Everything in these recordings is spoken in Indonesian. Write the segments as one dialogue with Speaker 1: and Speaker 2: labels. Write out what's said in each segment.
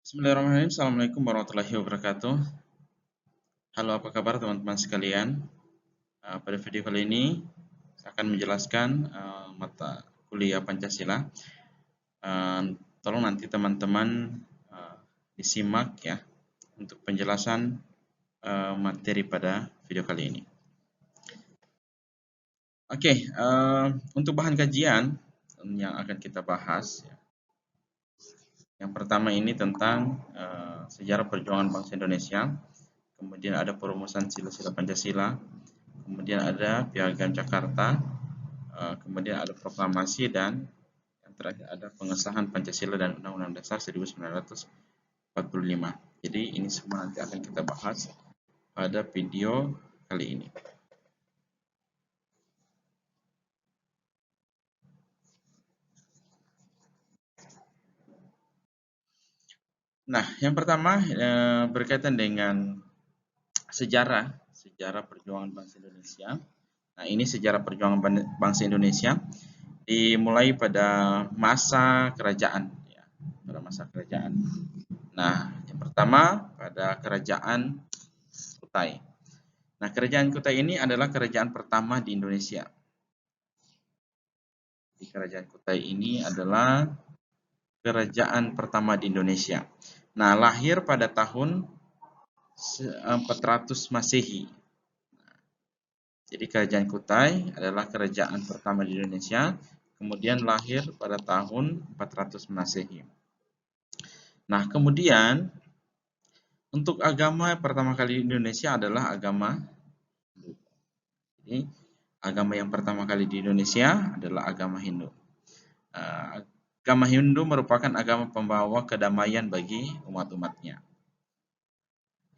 Speaker 1: Bismillahirrahmanirrahim. Assalamualaikum warahmatullahi wabarakatuh. Halo, apa kabar teman-teman sekalian? Pada video kali ini saya akan menjelaskan mata kuliah Pancasila. Tolong nanti teman-teman disimak ya untuk penjelasan materi pada video kali ini. Oke, untuk bahan kajian yang akan kita bahas ya. Yang pertama ini tentang sejarah perjuangan bangsa Indonesia. Kemudian ada perumusan sila-sila Pancasila, kemudian ada Piagam Jakarta, kemudian ada proklamasi, dan yang terakhir ada pengesahan Pancasila dan Undang-Undang Dasar 1945. Jadi ini semua nanti akan kita bahas pada video kali ini. Nah, yang pertama berkaitan dengan sejarah perjuangan bangsa Indonesia. Nah, ini sejarah perjuangan bangsa Indonesia dimulai pada masa kerajaan ya, pada masa kerajaan. Nah, yang pertama pada kerajaan Kutai. Nah, kerajaan Kutai ini adalah kerajaan pertama di Indonesia. Di kerajaan Kutai ini adalah kerajaan pertama di Indonesia. Nah, lahir pada tahun 400 Masehi. Jadi kerajaan Kutai adalah kerajaan pertama di Indonesia, kemudian lahir pada tahun 400 Masehi. Nah, kemudian untuk agama pertama kali di Indonesia adalah agama Hindu. Jadi, agama yang pertama kali di Indonesia adalah agama Hindu. Agama Hindu merupakan agama pembawa kedamaian bagi umat-umatnya.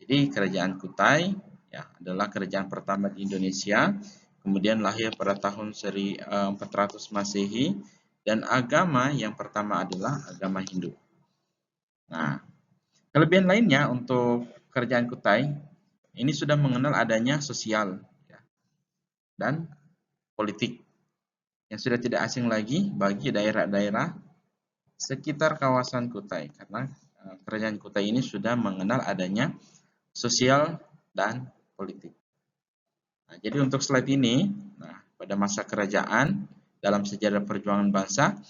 Speaker 1: Jadi kerajaan Kutai ya adalah kerajaan pertama di Indonesia, kemudian lahir pada tahun 400 Masehi, dan agama yang pertama adalah agama Hindu. Nah, kelebihan lainnya untuk kerajaan Kutai ini sudah mengenal adanya sosial ya, dan politik yang sudah tidak asing lagi bagi daerah-daerah sekitar kawasan Kutai, karena kerajaan Kutai ini sudah mengenal adanya sosial dan politik. Nah, jadi untuk slide ini, pada masa kerajaan dalam sejarah perjuangan bangsa,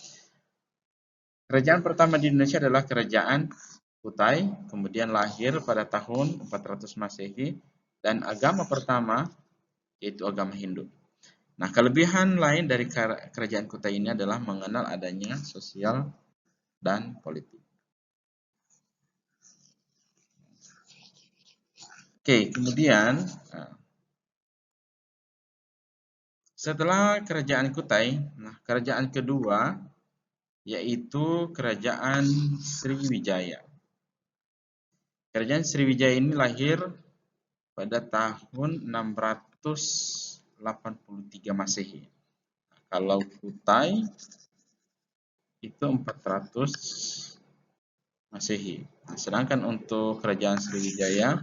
Speaker 1: kerajaan pertama di Indonesia adalah kerajaan Kutai, kemudian lahir pada tahun 400 Masehi, dan agama pertama yaitu agama Hindu. Nah, kelebihan lain dari kerajaan Kutai ini adalah mengenal adanya sosial dan politik. Oke, kemudian setelah kerajaan Kutai, kerajaan kedua yaitu kerajaan Sriwijaya. Kerajaan Sriwijaya ini lahir pada tahun 683 Masehi. Kalau Kutai itu 400 Masehi. Sedangkan untuk kerajaan Sriwijaya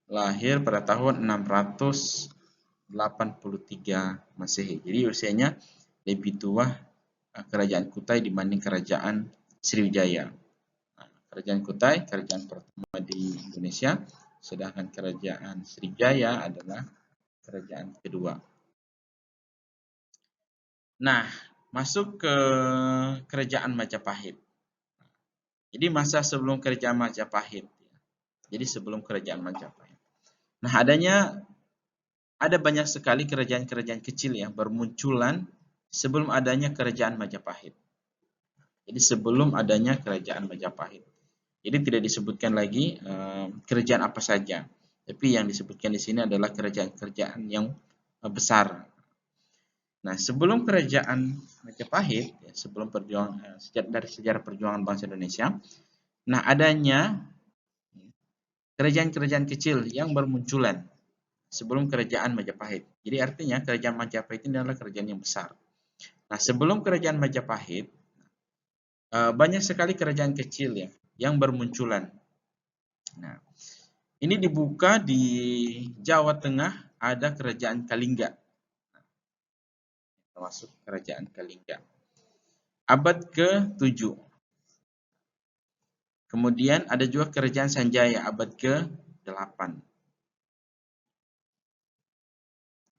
Speaker 1: lahir pada tahun 683 Masehi. Jadi usianya lebih tua kerajaan Kutai dibanding kerajaan Sriwijaya. Kerajaan Kutai kerajaan pertama di Indonesia, sedangkan kerajaan Sriwijaya adalah kerajaan kedua. Nah, masuk ke kerajaan Majapahit. Jadi masa sebelum kerajaan Majapahit. Jadi sebelum kerajaan Majapahit. Nah, ada banyak sekali kerajaan-kerajaan kecil yang bermunculan sebelum adanya kerajaan Majapahit. Jadi sebelum adanya kerajaan Majapahit. Jadi tidak disebutkan lagi kerajaan apa saja. Tapi yang disebutkan di sini adalah kerajaan-kerajaan yang besar. Nah, sebelum kerajaan Majapahit, ya, sebelum dari sejarah perjuangan bangsa Indonesia, nah adanya kerajaan-kerajaan kecil yang bermunculan sebelum kerajaan Majapahit. Jadi artinya kerajaan Majapahit ini adalah kerajaan yang besar. Nah, sebelum kerajaan Majapahit, banyak sekali kerajaan kecil ya yang bermunculan. Nah, ini dibuka di Jawa Tengah, ada kerajaan Kalingga, termasuk kerajaan Kalingga. Abad ke-7. Kemudian ada juga kerajaan Sanjaya abad ke-8.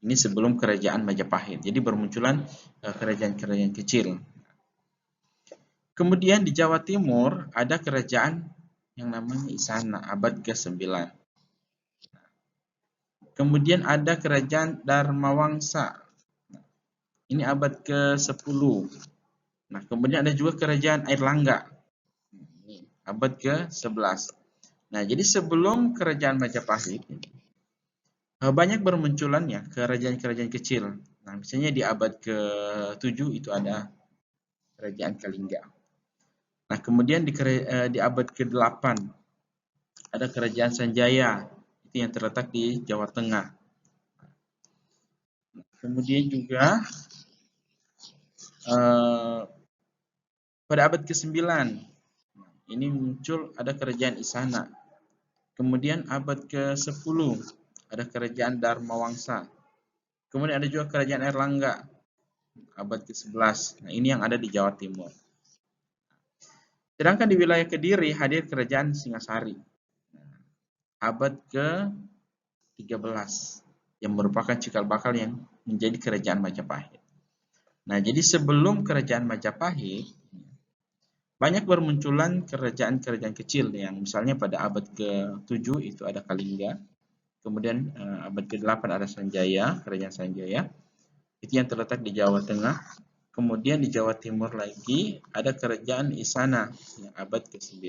Speaker 1: Ini sebelum kerajaan Majapahit. Jadi bermunculan kerajaan-kerajaan kecil. Kemudian di Jawa Timur ada kerajaan yang namanya Isana abad ke-9. Kemudian ada kerajaan Dharmawangsa. Ini abad ke-10. Nah, kemudian ada juga kerajaan Airlangga. Ini abad ke-11. Nah, jadi sebelum kerajaan Majapahit banyak bermunculan ya kerajaan-kerajaan kecil. Nah, misalnya di abad ke-7 itu ada kerajaan Kalingga. Nah, kemudian di abad ke-8 ada kerajaan Sanjaya, itu yang terletak di Jawa Tengah. Kemudian juga pada abad ke-9 ini muncul ada kerajaan Isana. Kemudian abad ke-10 ada kerajaan Dharmawangsa. Kemudian ada juga kerajaan Airlangga abad ke-11. Nah, ini yang ada di Jawa Timur. Sedangkan di wilayah Kediri hadir kerajaan Singasari abad ke-13 yang merupakan cikal bakal yang menjadi kerajaan Majapahit. Nah, jadi sebelum kerajaan Majapahit banyak bermunculan kerajaan-kerajaan kecil yang misalnya pada abad ke-7 itu ada Kalingga, kemudian abad ke-8 ada Sanjaya, kerajaan Sanjaya, itu yang terletak di Jawa Tengah. Kemudian di Jawa Timur lagi ada kerajaan Isana yang abad ke-9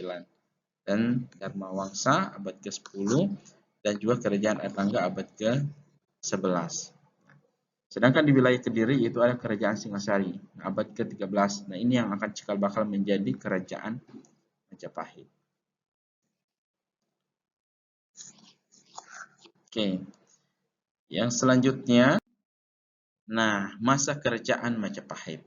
Speaker 1: dan Dharmawangsa abad ke-10 dan juga kerajaan Airlangga abad ke-11. Sedangkan di wilayah Kediri itu ada kerajaan Singasari abad ke-13. Nah, ini yang akan cikal bakal menjadi kerajaan Majapahit. Oke. Yang selanjutnya, nah, masa kerajaan Majapahit.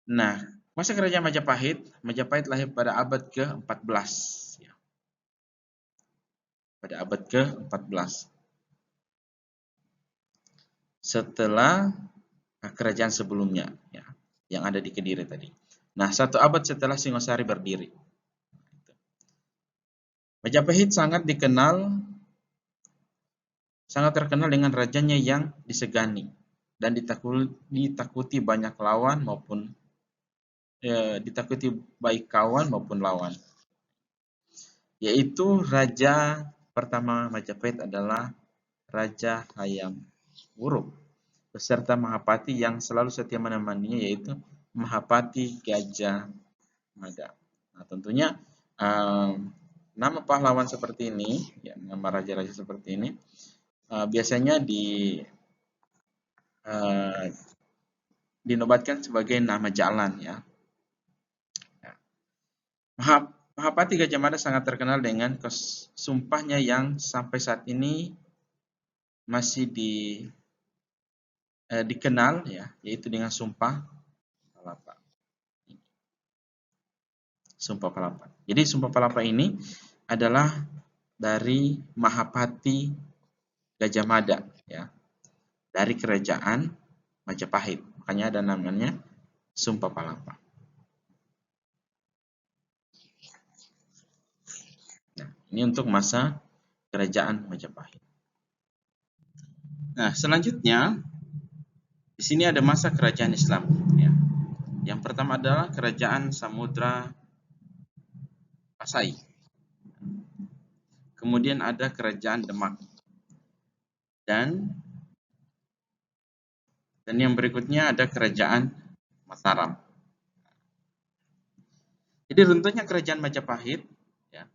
Speaker 1: Nah, masa kerajaan Majapahit lahir pada abad ke-14. Ya. Pada abad ke-14. Setelah kerajaan sebelumnya, ya, yang ada di Kediri tadi. Nah, 1 abad setelah Singosari berdiri. Majapahit sangat terkenal dengan rajanya yang disegani dan ditakuti banyak lawan maupun ditakuti baik kawan maupun lawan. Yaitu raja pertama Majapahit adalah Raja Hayam Wuruk beserta Mahapati yang selalu setia menemaninya, yaitu Mahapati Gajah Mada. Nah, tentunya nama pahlawan seperti ini, ya, nama raja-raja seperti ini biasanya dinobatkan sebagai nama jalan, ya. Mahapati Gajah Mada sangat terkenal dengan sumpahnya yang sampai saat ini masih dikenal, ya, yaitu dengan Sumpah Palapa. Sumpah Palapa. Jadi Sumpah Palapa ini adalah dari Mahapati Gajah Mada, ya, dari kerajaan Majapahit. Makanya ada namanya Sumpah Palapa. Nah, ini untuk masa kerajaan Majapahit. Nah, selanjutnya di sini ada masa kerajaan Islam, ya. Yang pertama adalah kerajaan Samudra Pasai. Kemudian ada kerajaan Demak. Dan yang berikutnya ada kerajaan Mataram. Jadi runtuhnya kerajaan Majapahit, ya,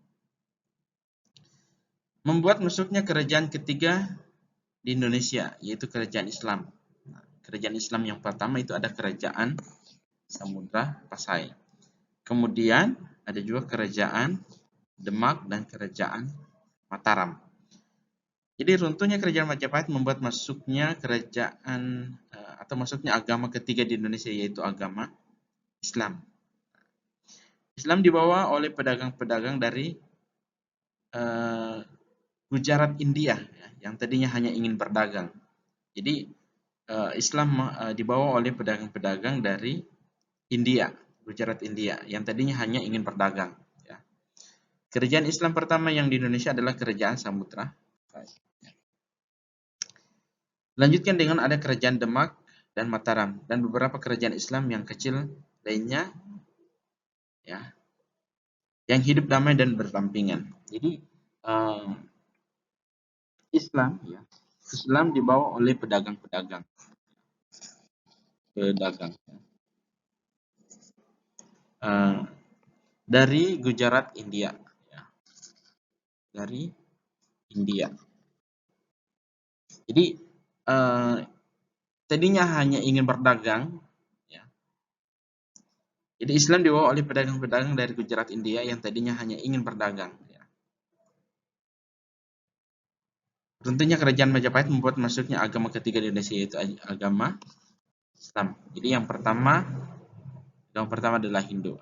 Speaker 1: membuat masuknya kerajaan ketiga di Indonesia, yaitu kerajaan Islam. Nah, kerajaan Islam yang pertama itu ada kerajaan Samudra Pasai. Kemudian ada juga kerajaan Demak dan kerajaan Mataram. Jadi runtuhnya kerajaan Majapahit membuat masuknya kerajaan atau masuknya agama ketiga di Indonesia, yaitu agama Islam. Islam dibawa oleh pedagang-pedagang dari Gujarat, India, ya, yang tadinya hanya ingin berdagang. Jadi Islam dibawa oleh pedagang-pedagang dari India, Gujarat India, yang tadinya hanya ingin berdagang. Ya. Kerajaan Islam pertama yang di Indonesia adalah Kerajaan Samudra. Lanjutkan dengan ada Kerajaan Demak dan Mataram dan beberapa kerajaan Islam yang kecil lainnya, ya, yang hidup damai dan berdampingan. Jadi Islam dibawa oleh pedagang-pedagang, dari Gujarat India, ya, dari India. Jadi tadinya hanya ingin berdagang, ya. Jadi Islam dibawa oleh pedagang-pedagang dari Gujarat India yang tadinya hanya ingin berdagang. Ya. Tentunya kerajaan Majapahit membuat masuknya agama ketiga di Indonesia, yaitu agama Islam. Jadi yang pertama adalah Hindu.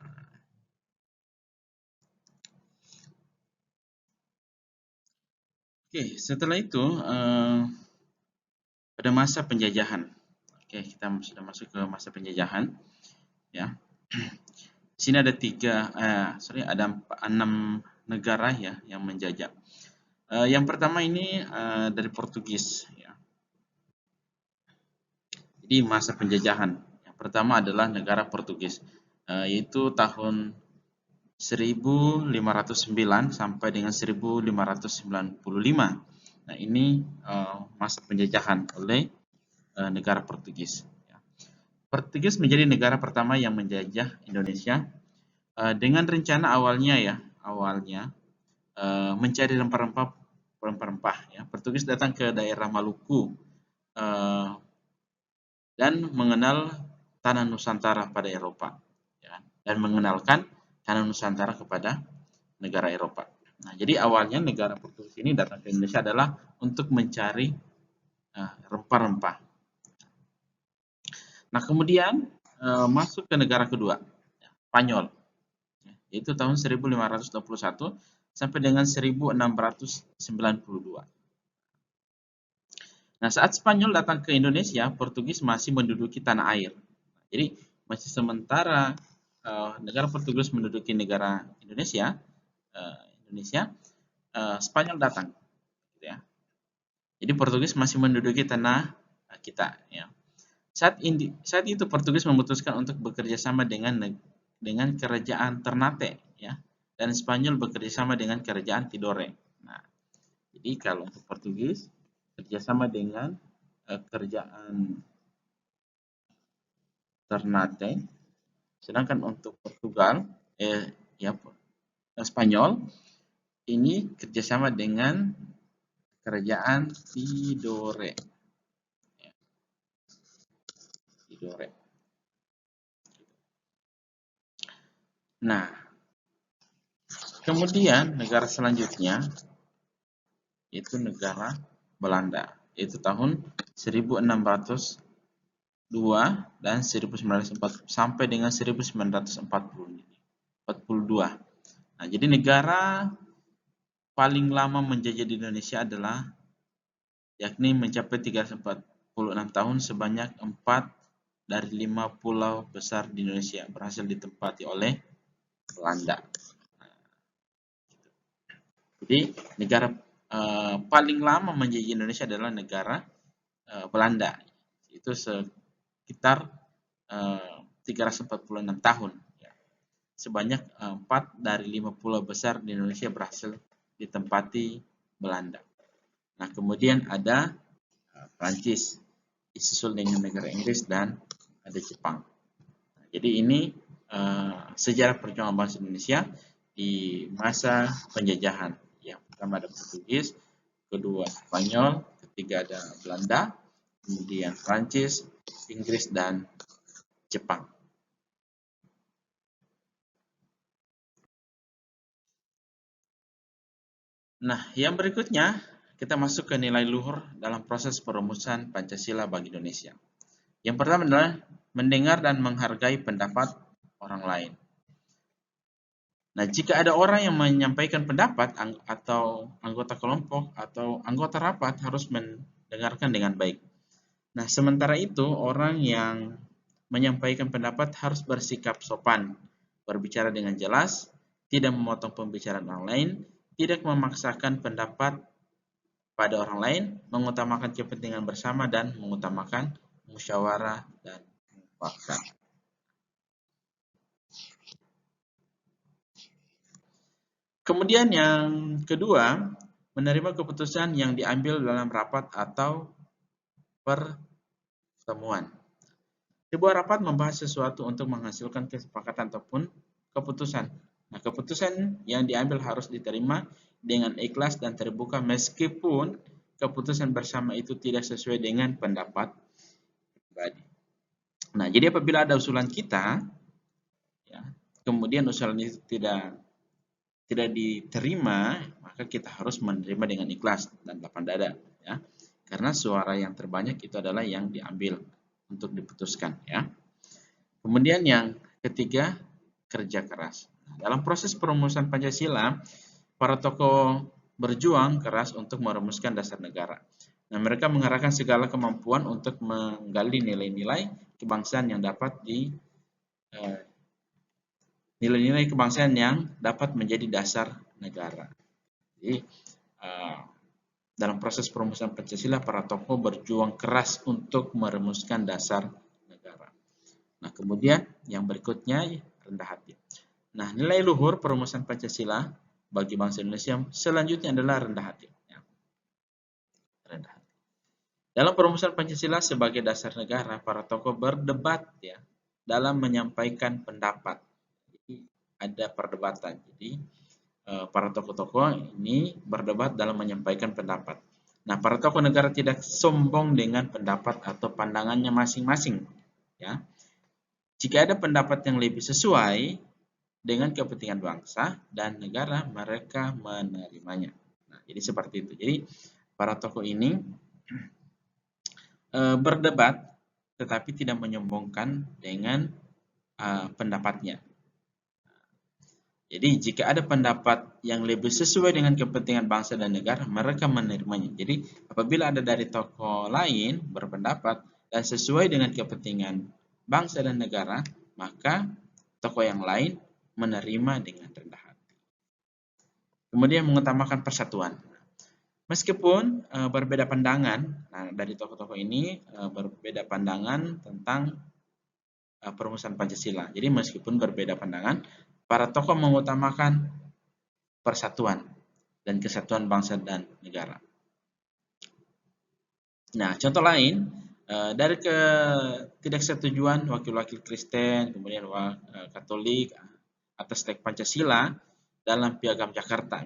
Speaker 1: Oke, setelah itu pada masa penjajahan. Oke, kita sudah masuk ke masa penjajahan. Ya, di sini ada ada 6 negara ya yang menjajah. Yang pertama ini dari Portugis. Ya. Jadi masa penjajahan. Yang pertama adalah negara Portugis, yaitu tahun 1509 sampai dengan 1595. Nah, ini masa penjajahan oleh negara Portugis. Portugis menjadi negara pertama yang menjajah Indonesia dengan rencana awalnya mencari rempah-rempah. Ya. Portugis datang ke daerah Maluku dan mengenal tanah Nusantara pada Eropa, ya, dan mengenalkan tanah Nusantara kepada negara Eropa. Nah, jadi awalnya negara Portugis ini datang ke Indonesia adalah untuk mencari rempah-rempah. Nah, kemudian masuk ke negara kedua, Spanyol, yaitu tahun 1521 sampai dengan 1692. Nah, saat Spanyol datang ke Indonesia, Portugis masih menduduki tanah air. Jadi, masih sementara negara Portugis menduduki negara Indonesia, Spanyol datang. Gitu ya. Jadi, Portugis masih menduduki tanah kita. Ya. Saat itu Portugis memutuskan untuk bekerja sama dengan kerajaan Ternate, ya, dan Spanyol bekerja sama dengan kerajaan Tidore. Nah, jadi kalau untuk Portugis kerjasama dengan kerajaan Ternate, sedangkan untuk Portugal, Spanyol ini kerjasama dengan kerajaan Tidore. Nah, kemudian negara selanjutnya itu negara Belanda, yaitu tahun 1602 dan 1940 sampai dengan 1942. Nah, jadi negara paling lama menjajah di Indonesia adalah yakni mencapai 346 tahun, sebanyak 4 dari 5 pulau besar di Indonesia berhasil ditempati oleh Belanda. Jadi negara paling lama menjajah Indonesia adalah negara Belanda. Itu sekitar 346 tahun. Ya. Sebanyak 4 dari 5 pulau besar di Indonesia berhasil ditempati Belanda. Nah, kemudian ada Prancis, disusul dengan negara Inggris, dan ada Jepang. Nah, jadi ini sejarah perjuangan bangsa Indonesia di masa penjajahan. Yang pertama ada Portugis, kedua Spanyol, ketiga ada Belanda, kemudian Prancis, Inggris, dan Jepang. Nah, yang berikutnya kita masuk ke nilai luhur dalam proses perumusan Pancasila bagi Indonesia. Yang pertama adalah mendengar dan menghargai pendapat orang lain. Nah, jika ada orang yang menyampaikan pendapat atau anggota kelompok atau anggota rapat harus mendengarkan dengan baik. Nah, sementara itu orang yang menyampaikan pendapat harus bersikap sopan, berbicara dengan jelas, tidak memotong pembicaraan orang lain, tidak memaksakan pendapat pada orang lain, mengutamakan kepentingan bersama dan mengutamakan musyawarah dan mufakat. Kemudian yang kedua, menerima keputusan yang diambil dalam rapat atau pertemuan. Sebuah rapat membahas sesuatu untuk menghasilkan kesepakatan ataupun keputusan. Nah, keputusan yang diambil harus diterima dengan ikhlas dan terbuka meskipun keputusan bersama itu tidak sesuai dengan pendapat pribadi. Nah, jadi apabila ada usulan kita, ya, kemudian usulan itu tidak diterima, maka kita harus menerima dengan ikhlas dan lapang dada, ya. Karena suara yang terbanyak itu adalah yang diambil untuk diputuskan, ya. Kemudian yang ketiga, kerja keras. Dalam proses perumusan Pancasila, para tokoh berjuang keras untuk merumuskan dasar negara. Nah, mereka mengerahkan segala kemampuan untuk menggali nilai-nilai kebangsaan yang dapat nilai-nilai kebangsaan yang dapat menjadi dasar negara. Jadi, dalam proses perumusan Pancasila, para tokoh berjuang keras untuk merumuskan dasar negara. Nah, kemudian yang berikutnya, rendah hati. Nah, nilai luhur perumusan Pancasila bagi bangsa Indonesia selanjutnya adalah rendah hati. Ya. Rendah hati. Dalam perumusan Pancasila sebagai dasar negara, para tokoh berdebat, ya, dalam menyampaikan pendapat. Jadi ada perdebatan. Jadi para tokoh-tokoh ini berdebat dalam menyampaikan pendapat. Nah, para tokoh negara tidak sombong dengan pendapat atau pandangannya masing-masing. Ya. Jika ada pendapat yang lebih sesuai dengan kepentingan bangsa dan negara, mereka menerimanya. Nah, jadi seperti itu. Jadi para tokoh ini berdebat, tetapi tidak menyombongkan dengan pendapatnya. Jadi jika ada pendapat yang lebih sesuai dengan kepentingan bangsa dan negara, mereka menerimanya. Jadi apabila ada dari tokoh lain berpendapat dan sesuai dengan kepentingan bangsa dan negara, maka tokoh yang lain menerima dengan rendah hati. Kemudian mengutamakan persatuan. Meskipun berbeda pandangan, nah dari tokoh-tokoh ini berbeda pandangan tentang perumusan Pancasila. Jadi meskipun berbeda pandangan, para tokoh mengutamakan persatuan dan kesatuan bangsa dan negara. Nah, contoh lain dari ketidaksetujuan wakil-wakil Kristen, kemudian Katolik atas teks Pancasila dalam Piagam Jakarta.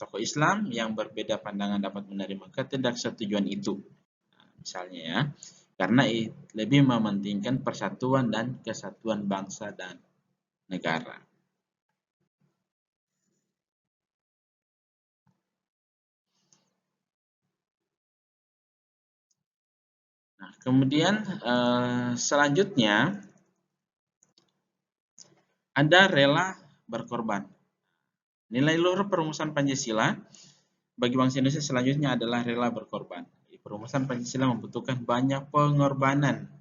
Speaker 1: Tokoh Islam yang berbeda pandangan dapat menerima ketidaksetujuan itu. Nah, misalnya ya, karena lebih mementingkan persatuan dan kesatuan bangsa dan negara. Nah, kemudian selanjutnya ada rela berkorban. Nilai luhur perumusan Pancasila bagi bangsa Indonesia selanjutnya adalah rela berkorban. Perumusan Pancasila membutuhkan banyak pengorbanan,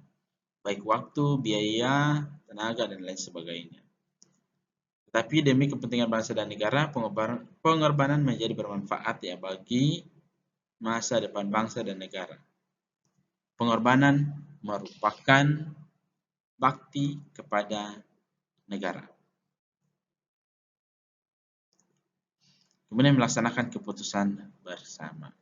Speaker 1: baik waktu, biaya, tenaga, dan lain sebagainya. Tetapi demi kepentingan bangsa dan negara, pengorbanan menjadi bermanfaat ya bagi masa depan bangsa dan negara. Pengorbanan merupakan bakti kepada negara. Kemudian melaksanakan keputusan bersama.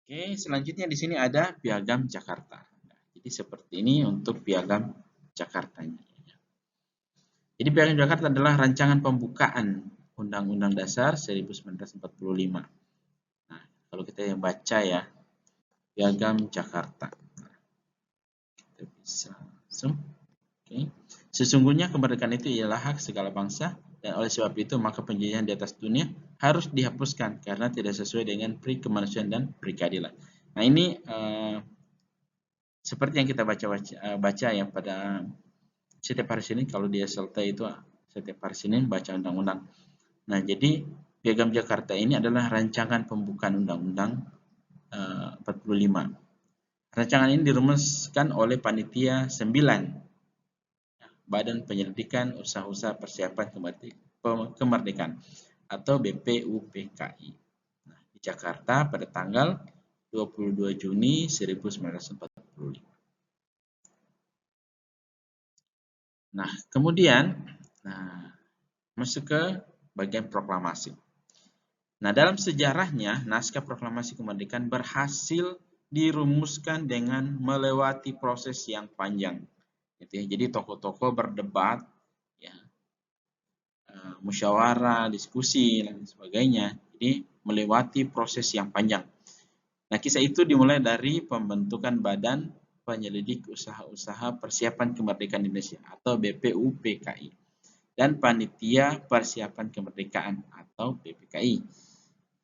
Speaker 1: Oke, selanjutnya di sini ada Piagam Jakarta. Nah, jadi seperti ini untuk Piagam Jakartanya. Jadi Piagam Jakarta adalah rancangan pembukaan Undang-Undang Dasar 1945. Nah, kalau kita yang baca ya, Piagam Jakarta. Nah, kita bisa langsung. Oke. Sesungguhnya kemerdekaan itu ialah hak segala bangsa, dan oleh sebab itu maka penjajahan di atas dunia harus dihapuskan karena tidak sesuai dengan pri kemanusiaan dan pri keadilan. Nah, ini seperti yang kita baca ya pada setiap hari Senin, kalau dia selesai itu setiap hari Senin baca undang-undang. Nah, jadi Piagam Jakarta ini adalah rancangan pembukaan Undang-Undang 45. Rancangan ini dirumuskan oleh Panitia 9 Badan Penyelidikan Usaha-usaha Persiapan Kemerdekaan atau BPUPKI. Nah, di Jakarta pada tanggal 22 Juni 1945. Nah, kemudian masuk ke bagian proklamasi. Nah, dalam sejarahnya, naskah proklamasi kemerdekaan berhasil dirumuskan dengan melewati proses yang panjang. Gitu ya. Jadi tokoh-tokoh berdebat, ya, musyawarah, diskusi, dan sebagainya. Jadi melewati proses yang panjang. Nah, kisah itu dimulai dari pembentukan Badan Penyelidik Usaha-usaha Persiapan Kemerdekaan Indonesia atau BPUPKI dan Panitia Persiapan Kemerdekaan atau PPKI.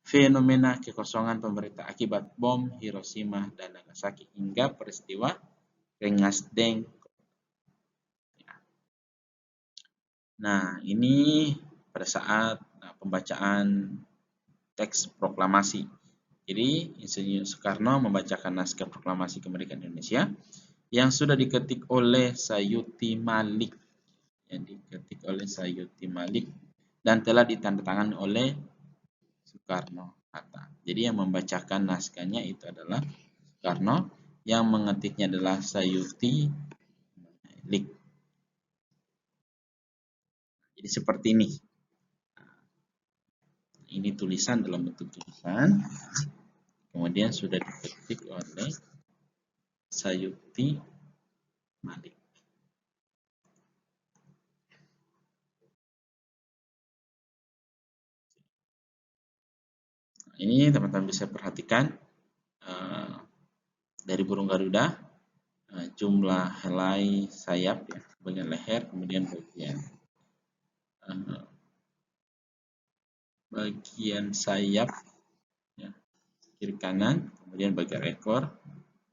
Speaker 1: Fenomena kekosongan pemerintah akibat bom Hiroshima dan Nagasaki hingga peristiwa Rengas Dengklok. Nah, ini pada saat pembacaan teks proklamasi. Jadi, Insinyur Soekarno membacakan naskah proklamasi kemerdekaan Indonesia yang sudah diketik oleh Sayuti Malik. Dan telah ditandatangani oleh Soekarno-Hatta. Jadi yang membacakan naskahnya itu adalah Soekarno, yang mengetiknya adalah Sayuti Malik. Jadi seperti ini. Ini tulisan dalam bentuk tulisan. Kemudian sudah diketik oleh Sayuti Malik. Ini teman-teman bisa perhatikan dari burung Garuda, jumlah helai sayap, ya, bagian leher, kemudian bagian sayap, ya, kiri kanan, kemudian bagian ekor,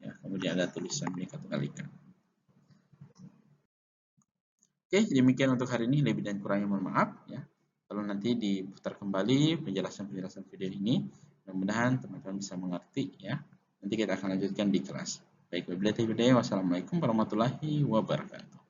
Speaker 1: ya, kemudian ada tulisan Bhinneka Tunggal Ika. Oke, demikian untuk hari ini. Lebih dan kurangnya mohon maaf, ya. Kalau nanti diputar kembali penjelasan video ini, mudah-mudahan teman-teman bisa mengerti, ya. Nanti kita akan lanjutkan di kelas. Baik, wassalamualaikum warahmatullahi wabarakatuh.